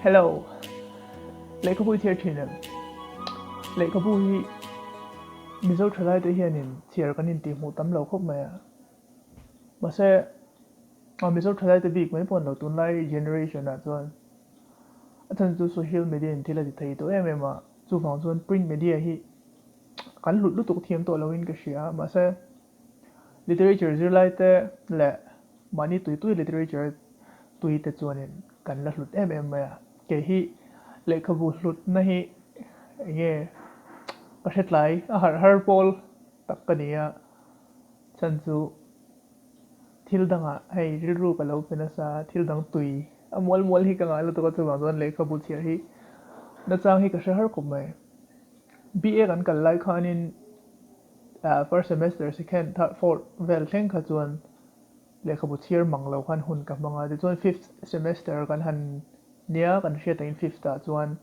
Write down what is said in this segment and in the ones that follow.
Hello, lấy cái buổi tiệc thìn em, lấy cái buổi mình dâu trở lại tới hiện in tiệc cái in tìm một tấm lâu khóc mà sẽ mình dâu trở lại tới việc mấy bọn đầu tuần lại generation à chuan, thân chú social media in thì là thấy tụi em mà chú phòng chuan print media hi cái lụt lụt tục thiam tụi lâu in cái gì mà sẽ literature giữ lại tới lệ mà ni tụi literature tụi tới chuan in cái là lụt em mà cái hi lấy cái buổi lụt này nghe cái hết lại har Paul tắc cái này chân chú thil danga hay riru ka lo pena sa thil dang tui amol mol hi ka nga lo to ka chu bang don le kha bu chiar hi na chang hi ka shahar ko mai BA kan kal lai khan in first semester second third fourth vel theng kha chuan le kha bu chiar mang lo khan hun ka manga de chuan fifth semester kan han nia kan hria ta in fifth ta chuan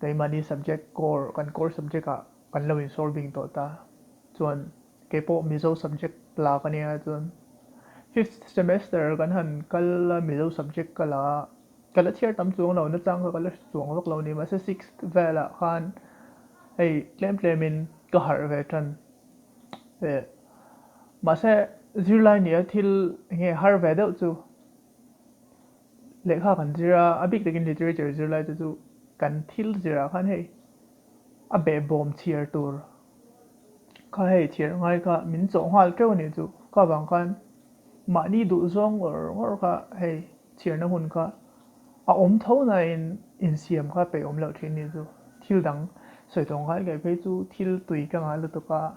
kai mani subject core kan core subject a kan lo in solving to ta chuan ke po mizo subject la kan nia chuan fifth semester kan han kal middle subject kala thiar tam chuang lo na chang kala chuang lok lo ni ma se sixth vela khan hey tlem in ka har ve tan e ma se zirlai ni thil nge har ve deuh chu lekha kan zira abik takin literature zirlai chu kan thil zira khan hey a be bom thiar tur kha hey thiar ngai ka min chaw hal treu ni chu ka bang khan mà đi đủ zong ở ngor ka hey chiar na hun ka a thâu na in siam ka pe lâu lo thin ni chu thil dang soi tong ka ga pe chu thil tui ka nga lu to ka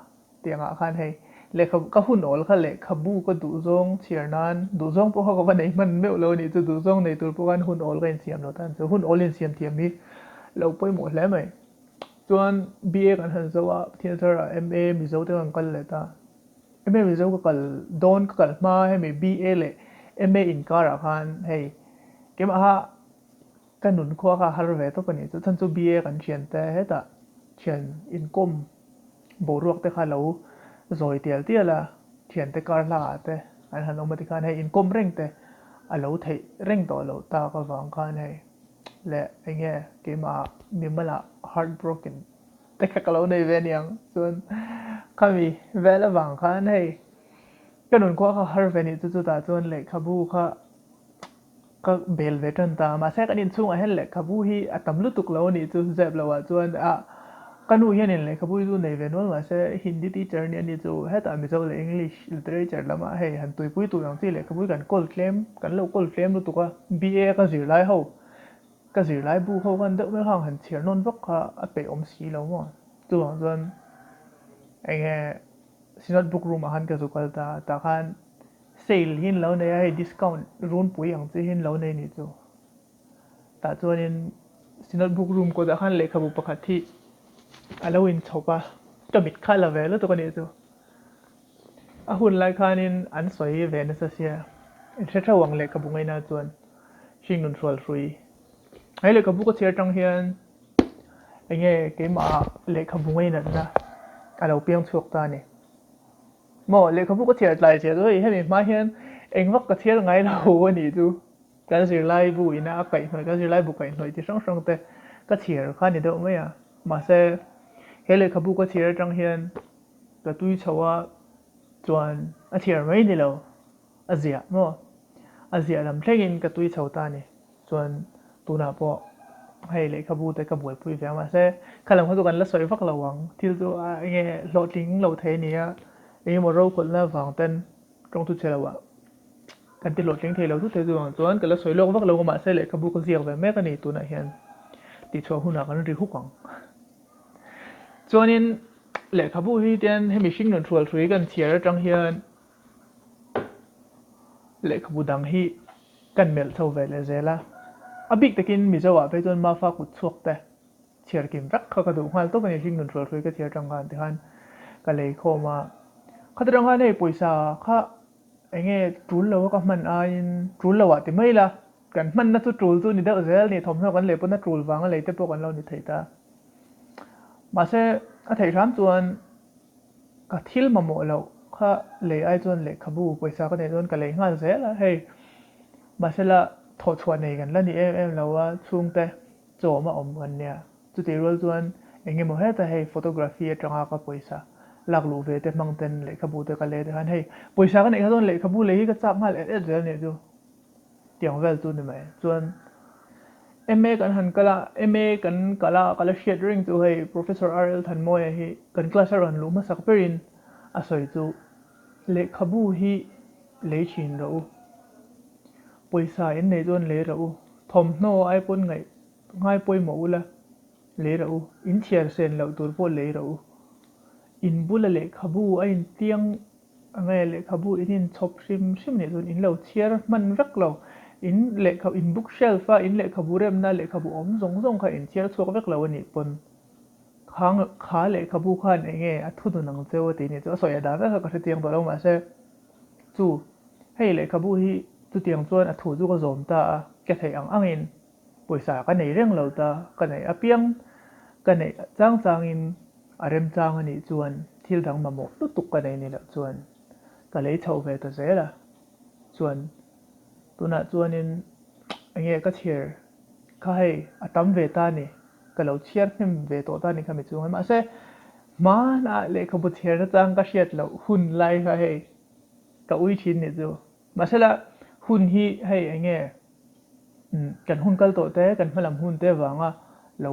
tianga khan hey le ka hun ol kha le kha bu ko du zong chiar nan du zong po ka ba nei man me lo ni chu du zong nei tur po kan hun ol ka in siam lo tan chu hun ol in siam thiam mi lo poi mo hle mai chuan BA kan han zawa theater MA mi zo te kan kal le ta MA result ka kal don ka kal ma he me BA le MA in kara khan hey kem ha kan nun kho ka har ve to pani chu chan chu BA kan thian te he ta thian in kom bo ruak te kha lo zoi tial la thian te kar la te an han omati khan he in kom reng te a lo thei reng to lo ta ka wang khan he le enge kema mimala heartbroken te ka kalo nei ve niang chuan kami vela wang khan hey cái nón qua har ve ni chu ta chuan le khabu kha ka bel ve tan ta ma se kan in chung a hen le khabu hi atam lu tuk lo ni chu zep lo wa chuan a kanu hian in le khabu chu nei ve no ma se hindi teacher ni ani chu heta mi zo le english literature lama hey han tui pui tu yang chi le khabu kan call claim kan lo call claim lu tuka BA ka zir lai ho ka zir lai bu ho kan de me hang han chiar non vok kha a pe om si lo mo chu chuan enge sinat book room ahan ka zukal ta khan sale hin lo nei ai discount run pui ang chi hin lo nei ni chu ta chuan in sinat book room ko da khan lekha bu pakhat thi alo in chopa kamit kha la ve lo to ni chu a hun lai khan in an soi ve na sa sia in theta wang lekha bu ngai na chuan hring nun throl hrui ai lekha bu ko chiar tang hian enge ke ma lekha bu ngai na alo piang chuak ta ni mò lệ không có thiệt lại thiệt rồi hay mình mai hiền anh vấp cái thiệt ngay là hồ anh chú cái gì lại bụi na cậy mà cái gì lại bụi cậy nói thì sống sống thế cái thiệt khai này đâu mấy à mà sẽ hay lệ không có thiệt trong hiền cái túi cháu à chuẩn à thiệt mấy đi đâu à gì à mò à gì à làm thế in cái túi cháu ta này chuẩn tu nào bỏ hay lệ không tới cái buổi vui vẻ mà sẽ khai làm cáiกันแล้วสวยฟักระวังที่ตัวไอ้โหลดลิงก์โหลดเทนี่ ấy mà râu còn là vàng tên trong tu chơi là vậy cái tiền lót chính thì lâu tu thế rồi cho anh cái là soi lâu vắt lâu mà sẽ lại cái bu cái giặc về mấy cái này tu này hiện thì cho hun nào cái nó đi hút quăng cho nên lại cái bu hi tiền hay mình sinh nộn chuột chuối cái thiệt trong hiện lại cái bu đằng hi cái mel thâu về là gì là à biết cái mình cho vào bây giờ mà pha cút suộc thế thiệt kim rắc cái đồ hoa tốt cái sinh nộn chuột chuối cái thiệt trong cái thì han cái lấy khô mà khát rong hai này puysa khá anh nghe trốn lâu các mình ai trốn lâu à thì mấy là cảnh mình nó trốn tu ni đỡ dễ ni thầm sao cảnh lấy bốn nó trốn vàng lấy tiếp tục cảnh lâu ni thấy ta mà sẽ thấy rám tuần cả thiếu mà mỏ lâu khá lấy ai tuần lấy khabu puysa cái này tuần cái lấy ngang dễ là hey mà sẽ là ถอดชวนในกันแล้วนี่แล้วว่าช่วงแต่โจมาอมกันเนี่ยจุดที่เราชวนเองมั่วให้แต่ให้ฟอโตกราฟีจังหวะกับปุยซาหลักลูเวทมังเต็นเลยขบูเตกันเลยแต่ฮันให้ปุยซากันเองเขาต้องเลยขบูเลยก็จับมาเลยเดี๋ยวเนี่ยจูเตียงเวลจูนี่ไหมชวนMA กันหันกะละ MA กันกะละเชียดริงจูให้ Professor RL ทันมวยให้กันคลาสรันรู้มาสักเปรินอาศัยจูเลขบูฮีเลชินเราปุยสายในจวนเลเราทอมโนไอปนไงง่ายปุยหมูละเลเราอินเทียร์เซนเราตัวพอเลเราอินบุลเลขบูไอเตียงไงเลขบูอินชอบชิมเนี่ยจวนอินเราเชียร์มันรักเราอินเลขอินบุ๊กเชลฟ้าอินเลขบูเรมน่าเลขบูอมส่งค่ะอินเชียร์ชัวร์รักเราวันนี้ปนขาเลขบูขันเองอัทุนนังเจ้าตีนี่เจ้าสอยดาก็เขาเตียงตัวเรามาเสจู่ให้เลขบูที่จุดเตียงจวนอัทุจู่ก็โจมตาแกไทยอังอินปุยสากันในเรื่องเราตากันในอเปียงกันในจ้างอินอารมณ์จ้างอันนี้จวนที่ดังมาหมดตุกกันในนี่แหละจวนก็เลยเท่าเวทเสียละจวนตัวน่ะจวนนินอันนี้ก็เชียร์เขาให้อัตมเวทานี่ก็เราเชียร์พิมเวทตานี่เขาไม่จวนมาเสมาน่ะเลยเขาบุเชียร์จ้างก็เชียร์เราหุ่นไล่เขาให้ก็อุ้ยชินนี่จูมาเสละหุ่นที่ให้อันนี้กันหุ่นกัลโตเต้กันพลังหุ่นเต้หวังอ่ะเรา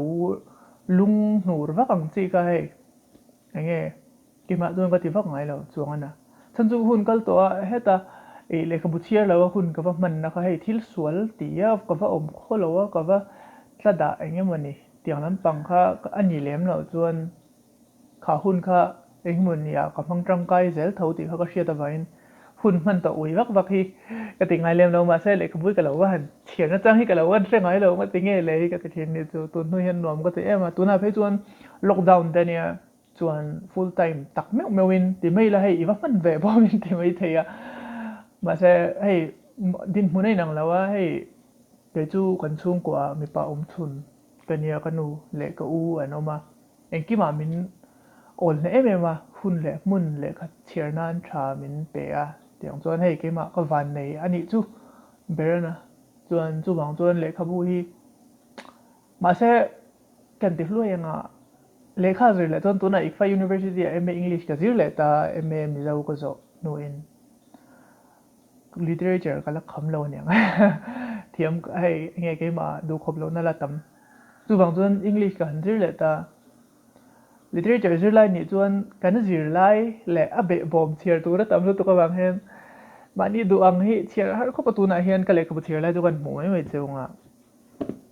ลุงหนูรักอังจีก็ให้อันนี้กิมาตัวก็ที่ฟังไงเราจวงนะฉันจูหุ่นกัลโตเฮตาเลยขบุเชียร์เราหุ่นกับว่ามันนะคะให้ทิลสวลตีอ่ะกับว่าอมโคเรากับว่าระดับอันนี้มันนี่เตียงนั้นปังค่ะอันนี้เลี้ยมเราจวนขาหุ่นค่ะเองมันเนี่ยกับฟังจังไกเซลเท่าที่เขาก็เชียร์ตะวันหุ่นมันต่ออุ้ยวักฮีกติงไงเลี้ยมเรามาเสเลยขบุยกับเราว่าเชียร์นั่นจังให้กับเราว่าเรื่องไงเรามาติงเงี้ยเลยกับที่นี่จูตัวนู้นยันนวมก็ตัวมาตัวน่าเพื่อจวนล็อกดาวน์แต่เนี่ยจวน full time ตักไม่วินที่ไม่ละให้อีว่ามันแบบว่าวินที่ไม่เทียมาเสให้ดินมุนให้หนังแล้วว่าให้เดี๋ยวจูกันช่วงกว่ามีป่าทุนกันเนี่ยกันนูเละก็อันออกมาเองกี่มามินโอนเนี่ยมาหุ่นเละมุนเละก็เชียร์นั่นชามินเปียเดี๋ยวจวนให้กี่มาก็วันในอันนี้จูเบรนะจวนจูบางจวนเละขบุฮีมาเสกันติดลุยยังอ่ะเลขาสิเลยจนตัวน่ะอีกฝ่าย University MA English ก็สิเลยแต่ MA มิจาวุก็จะนูอิน literature ก็ละคำเราเนี่ยเทียมให้ไงกี่มาดูครบแล้วนั่นละตั้มจูบางจวน English ก็สิเลยแต่ literature สิเลยนี่จวนกันสิเลยแหละอเบะบอมเชียร์ตัวละตั้มตัวก็บางเห็นมานี่ดูอังฮีเชียร์เขาประตูน่ะเห็นก็เลยก็เชียร์เลยตัวกันหมูไม่เจงอ่ะ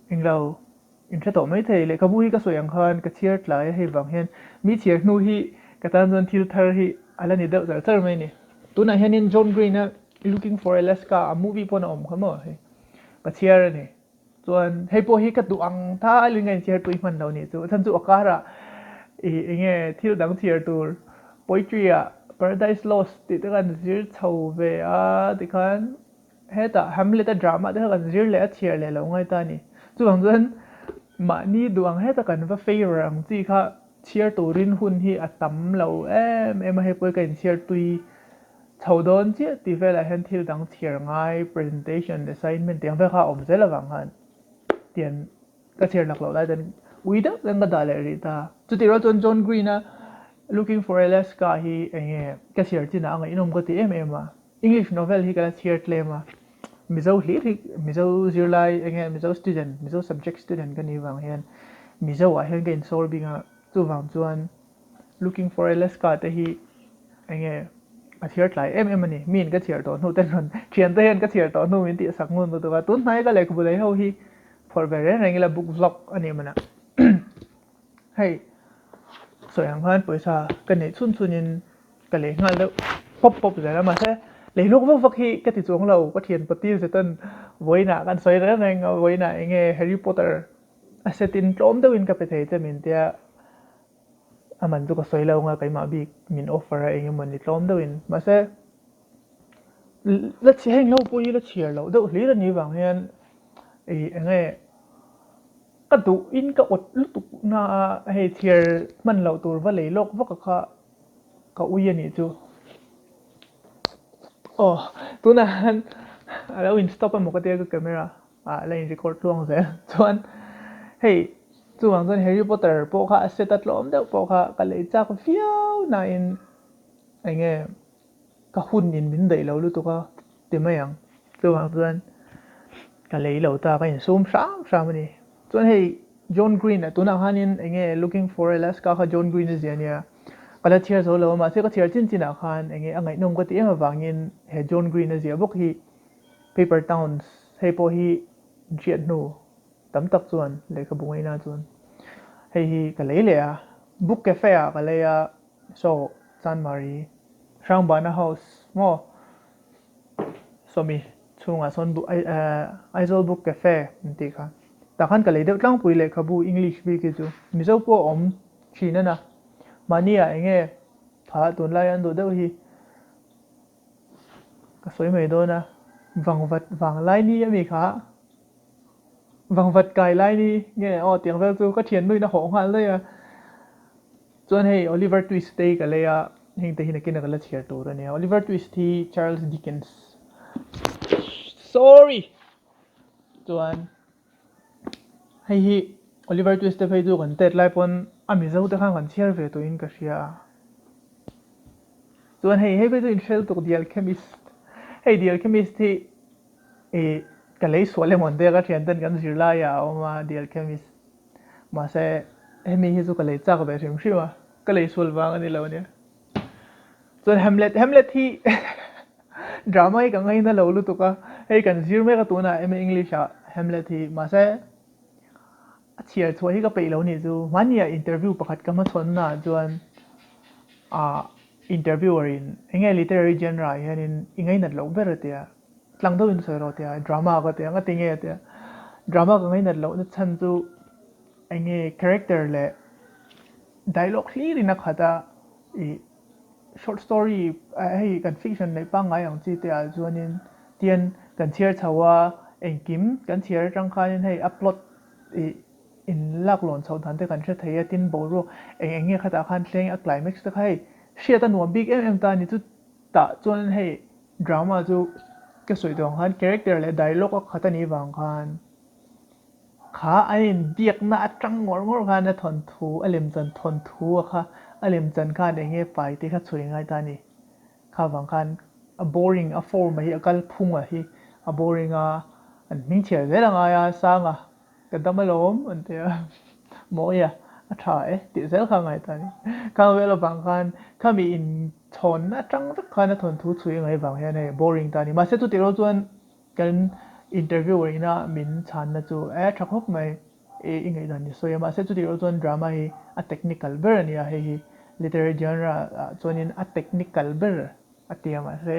เองเราอินทร์ต่อไม่เทเลยขบุยก็สวยอย่างคันก็เชียร์หลายให้บางเห็นมีเชียร์นู่ฮีก็ตามจนทิลเทอร์ฮีอะไรนี่เดาจะไม่นี่ตัวน่ะเห็นจอห์นกรีนนะ looking for Alaska a movie ปนอมเขาหมดก็เชียร์นี่ส่วนให้พวกฮีก็ดูอังถ้าอะไรเงี้ยเชียร์ตัวมันเรานี่ส่วนฉันจูอากาศเงี้ยที่ดังเชียร์ตัว poetry อ่ะ Paradise Lost ติดกันเชียร์ชาวเวียติดกันเฮ้แต่ Hamlet ดราม่าติดกันเชียร์เลยเชียร์เลยเราไงตานี่ส่วนส่วนมานี่ดวงเฮ้แต่กันว่า favor อังจีค่ะเชียร์ตัวรินหุ่นที่อัตตำเรามาให้พวกกันเชียร์ตัวชาวโดนเจ้าที่เวลาเห็นที่ดังเชียร์ง่าย presentation assignment เตียงเพื่อข้าอมเสร็จแล้วบางฮันเตียนก็เชียร์หลักเราได้แต่วิดาเรื่องก็ได้เลยริตาจุดที่เราจนจอห์นกรีนนะ looking for Alaska ฮีก็เชียร์ที่นั่งอินอมก็ที่มา English novel ฮีก็เชียร์เลยมามิเจ้าฮีมิเจ้าจิรไลมิเจ้า student มิเจ้า subject student กันนี่บางเห็นมิเจ้าว่าเห็นกัน solving ตัวบางจวน looking for Alaska แต่ฮีก็เชียร์หลายมันนี่มีนก็เชียร์ต่อนู่นแต่นนเขียนเต้นก็เชียร์ต่อนู่นมินติสักมุ่นตัวตุ้นไหนก็เลยกูเลยเขาฮี for very อะไรเงี้ยละ book vlog อันนี้มันนะให้สวยงามพันปุ๋ยชากันนี่ชุนยินกันเลยงานแล้วป๊อปเลยแล้วมาใช่เลยลูกฟักฮีก็ติดตัวของเราก็เทียนปฏิเสธไว้หนากันสวยแล้วไงไว้หนาไงแฮร์รี่พอตเตอร์เซตินโจมตัววินกับไปเทจะมินเดียมันตัวก็สวยแล้วไงก็มาบีมินออฟเฟอร์เองมันนี่โจมตัววินมาใช่แล้วเชียร์เราปุ๋ยแล้วเชียร์เราเดี๋ยวลีดนี่บางเห็นไงก็ดูอินก็อดลุตุน่าให้เชียร์มันเราตัวว่าเลยโลกว่าก็อุ้ยนี่จูตัวนั้นแล้วอินสต็อปมันก็เดียวกับแคมเมรา lên record luôn rồi chuan hey chuang chuan Harry Potter po kha set at lom deuh po kha ka lei chak fiau na in ai nghe ka hun in min dei lo lu tu ka ti mai ang chuang chuan ka lei lo ta ka in sum sam ni chuan hey John Green tuna hanin ai nghe looking for Alaska kha John Green zia kala thiar zo lo ma se ka thiar chin china khan enge angai nom ka ti ema wangin he John Green zia bok hi paper towns hei po hi jiat nu tam tak chuan lekha bungai na chuan hei hi ka lei le a book cafe a ka lei a so San Mari Shangbana House mo somi chunga son bu Aizol book cafe nti kha ta khan ka lei deuh tlang pui lekha bu English bi ki chu mizo po om china na mania enge pha tun lai an do deuh hi ka soi mai do na vang lai ni ami kha vang vật cài lai ni nghe tiếng vel chu ka thian nui na ho ngal le ya chuan hei Oliver Twist te ka le ya hing te hin kin ka la thiar tur ani Oliver Twist hi Charles Dickens sorry chuan hei hi Oliver Twist te phei chu kan tet lai pon ami zo te khang kan thiar ve to in ka ria chuan hei phei chu in shell to The Alchemist hei The Alchemist hi e ka lei suale mon de ka thian ten kan zir la ya oma The Alchemist ma se hemi hi chu ka lei chak ve rim hriwa ka lei sual wang ani lo ne chuan Hamlet hi drama hi ka ngai na lo lu tu ka hei kan zir me ka tu na em English a Hamlet hi ma se a chiar chua hi ka pe lo ni chu mania interview pakhat ka ma chon na chuan a interviewer in enge literary genre hianin ingai nat lo ber tia tlang do in soi ro tia drama ka tia nga tinge tia drama ka ngai nat lo na chan chu enge character le dialogue clear in a khata e short story hei kan fiction nei pa ngai ang chi te a chuanin tian kan thiar chawa engkim kan thiar tang khanin hei upload e in lak lon chho than te kan hre thei tin bo ro enge khata khan thleng a climax te khai hriat a nuam big em ta ni chu ta chuan hei drama chu ka soi dong khan character le dialogue a khata ni wang khan kha ain biak na atang ngor khan na thon thu alem chan thon thu kha alem chan khan enge pai te kha chui ngai ta ni kha wang khan a boring a form hi akal phunga hi a boring a an ming chiar vela nga ya sanga ka damalom ante moya a tha ti zel kha ngai ta ni ka vela wang khan khami in thon na tang tak khan na thon thu chui ngai wang he nei boring ta ni ma se tu ti ro chuan kan interviewer ina min chan na chu thakop mai ingai dan ni so ya ma se chu ti ro chuan drama hi a technical ber ani a hi literary genre chuanin a technical ber atia ma se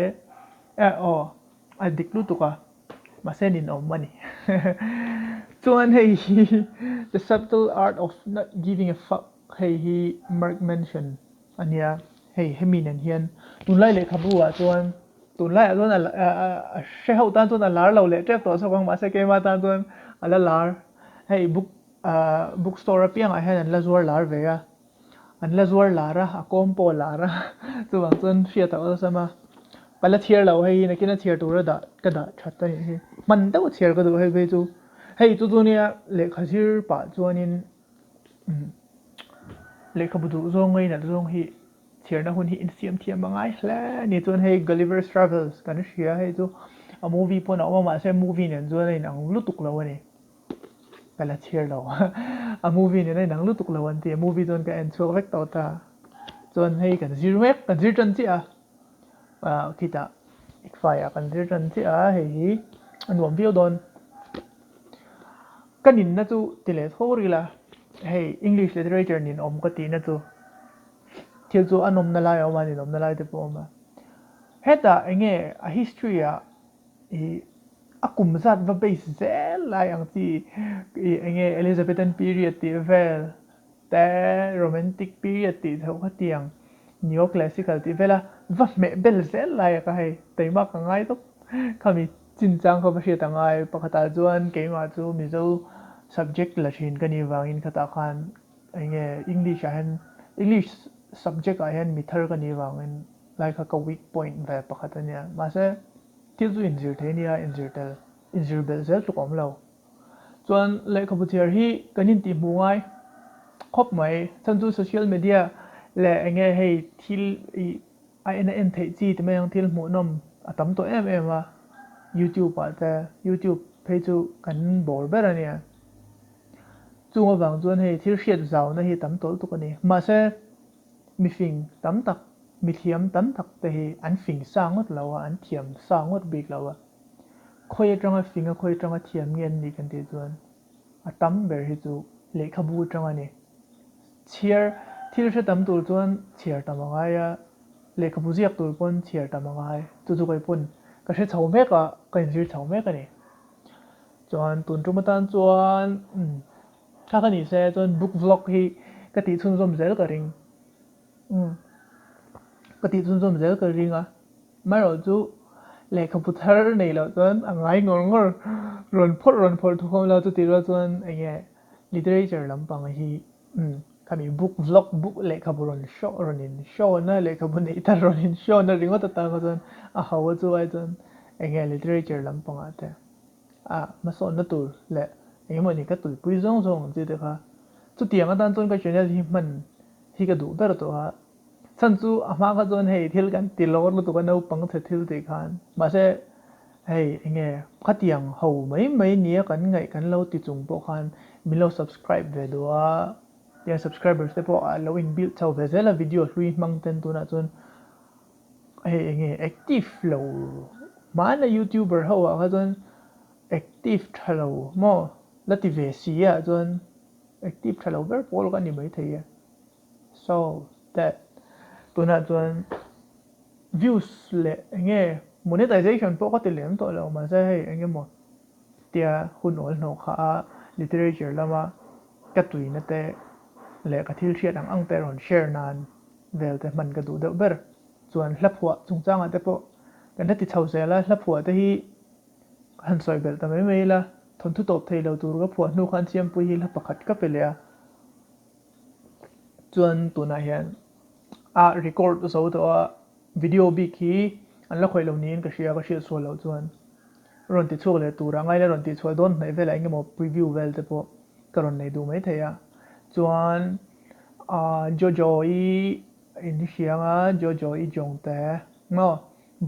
a diklu tu ka ma se nin om mani chuan hei the subtle art of not giving a fuck hei hi Mark mention ania hei hemin an hian tun lai le khabu a chuan tun lai chuan a she ho tan chuan a lar lo le trek to so kang ma se ke ma tan chuan ala lar hei book store a piang a hen an la zuar lar ve a an la zuar lara a kompo lara chuwang chuan hriat a sama pala thiar lo hei na kina thiar tur da ka da that ni hi man deuh thiar ka du hei ve chu hei chu nia le khazir pa chuanin le khabudu zong ngai na zong hi thiar na hun hi in siam thiam mangai hle ni chuan hei Gulliver's Travels kan hria hei chu a movie pon a ma se movie nen chuan in ang lutuk lo ani kala thiar lo a movie ne nang lutuk lo an ti movie don ka en chuak vek to ta chuan hei kan zir mek kan zir tan chi a kita ikfai a kan zir tan chi a hei hi anuam bio don kanin na chu tile thori la hei English literature nin om ka ti na chu thil chu anom na lai awma ni nom na lai te po ma heta enge a history a akum zat va base zel lai ang ti enge Elizabethan period ti vel te romantic period ti tho ka tiang neoclassical ti vela va me bel zel lai ka hei teima ka ngai to khami chin chang kha ba hria ta ngai pakhata chuan keima chu mizo subject la thin ka ni wangin khata khan enge English subject a hen mithar ka ni wangin lai kha ka weak point ve pakhatania ma se til chu in zir thenia in zir tel injurbel zel tuk om lo chuan le khabutir hi kanin ti mu ngai khop mai chanchu social media le enge hei thil I en en thei chi te mayang thil mu nom atam to em a YouTube ta YouTube page chu kan bor ber ania chunga wang chuan hei thil hriat zau na hi tam tol tu kani ma se mi fing tam tak mi thiam tam tak te hi an fing sangot lawa an thiam sangot bik lawa khoi atanga finga khoi atanga thiam ngen ni kan ti chuan atam ber hi chu lekha bu atanga ni chiar thil hre tam tur chuan chiar tamanga ya lekha bu ziak tur pon chiar tamanga hai chu kai pun ka hre chho mek a ka in zir chho mek ani chuan tun tumatan chuan kha ka ni se chuan book vlog hi ka ti chun zom zel ka ring ka ti chun zom zel ka ring a mai ro chu lekha pu thar nei lo chuan angai ngor ron phol thu khom lo chu ti ro chuan enge literature lampang hi kami book vlog book lekha bu ron in show na lekha bu nei tar ron in show na ringo ta ta chuan a hawa chu ai chuan enge literature lampang ate ma so na tur le enge mo ni ka tu pui zong zong chi te kha chu tiang a dan chuan ka channel hi man hi ka du ber to ha chan chu ama ka chuan hei thil kan ti lor lu tu ka no pang the thil te khan ma se hei enge khatiang ho mai nia kan ngai kan lo ti chung po khan mi lo subscribe ve do a ya subscribers te po lo in build chau ve zela video hlui mang ten tu na chuan hei enge active lo mana youtuber ho a ka chuan active thalo mo lati ve si a chuan active thalo ber pol ka ni mai thei so that tuna chuan views le enge monetization po ka ti lem to lo ma se hei enge mo tia hun ol no kha literature lama ka tui na te le ka thil hriat ang te ron share nan vel te man ka du de ber chuan hlaphua chungchang ate po kan ti chho zela hlaphua te hi han soi bel ta mai la thon thu top thei lo tur ga phua nu khan chiam pui hi la pakhat ka pelea chuan tuna hian record so to a video big hi an la khoi lo nin ka hria so lo chuan ron ti chuk le tura ngai le ron ti chhual don nei vela engemaw preview vel te po ka ron nei du mai theia chuan jojo I in hianga jojo I jong te no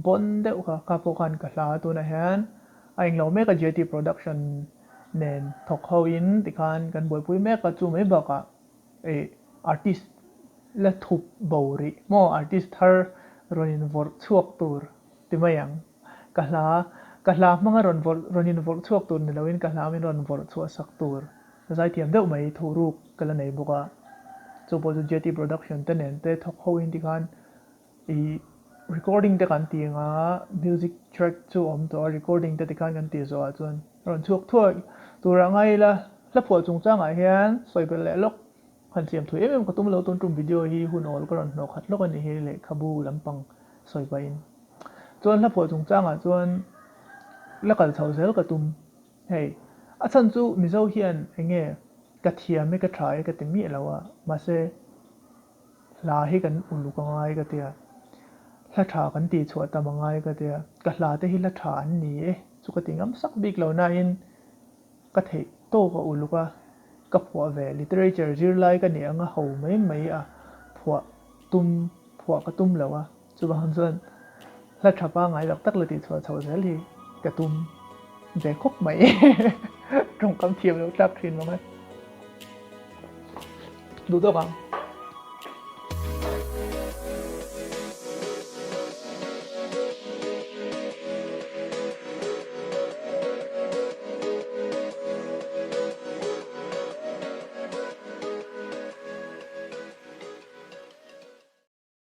bon de ka po khan ka hla tu na hian a eng lo mek a JT production nen thok ho in ti khan kan boi pui mek ka chu mai baka artist la thup bori mo artist thar ron in vor chuak tur ti mayang ka hla manga ron in vor chuak tur ni loin ka hla min ron vor chu sak tur zai thiam deuh mai thuruk kala nei boka chu po JT production te nen te thok ho in ti khan recording te kan ti nga music track chu om to recording te kan ti zo a chuan ron chuak thuai tura ngai la phua chungchang a hian soibel le lok han chiam thui em ka tum lo tum video hi hun ol ka ron no khat lok ani he le khabu lampang soiba in chuan la phua chungchang a chuan la kal chho zel ka tum hei a chan chu mizo hian enge ka thia me ka thai ka ti mi lawa ma se la hi kan ulu ka ngai ka tia la tha kan ti chhuat ta mangai ka tia ka hla te hi la tha an ni chu ka tingam sak bik lo na in ka thei to ka ulu ka phua ve literature zir lai ka ni anga ho mai a phua ka tum lawa chu bang chuan la tha pa ngai lak tak la ti chhuat chho zel hi ka tum ve khop mai trong kam thiam lo tlak thin mangai du to kang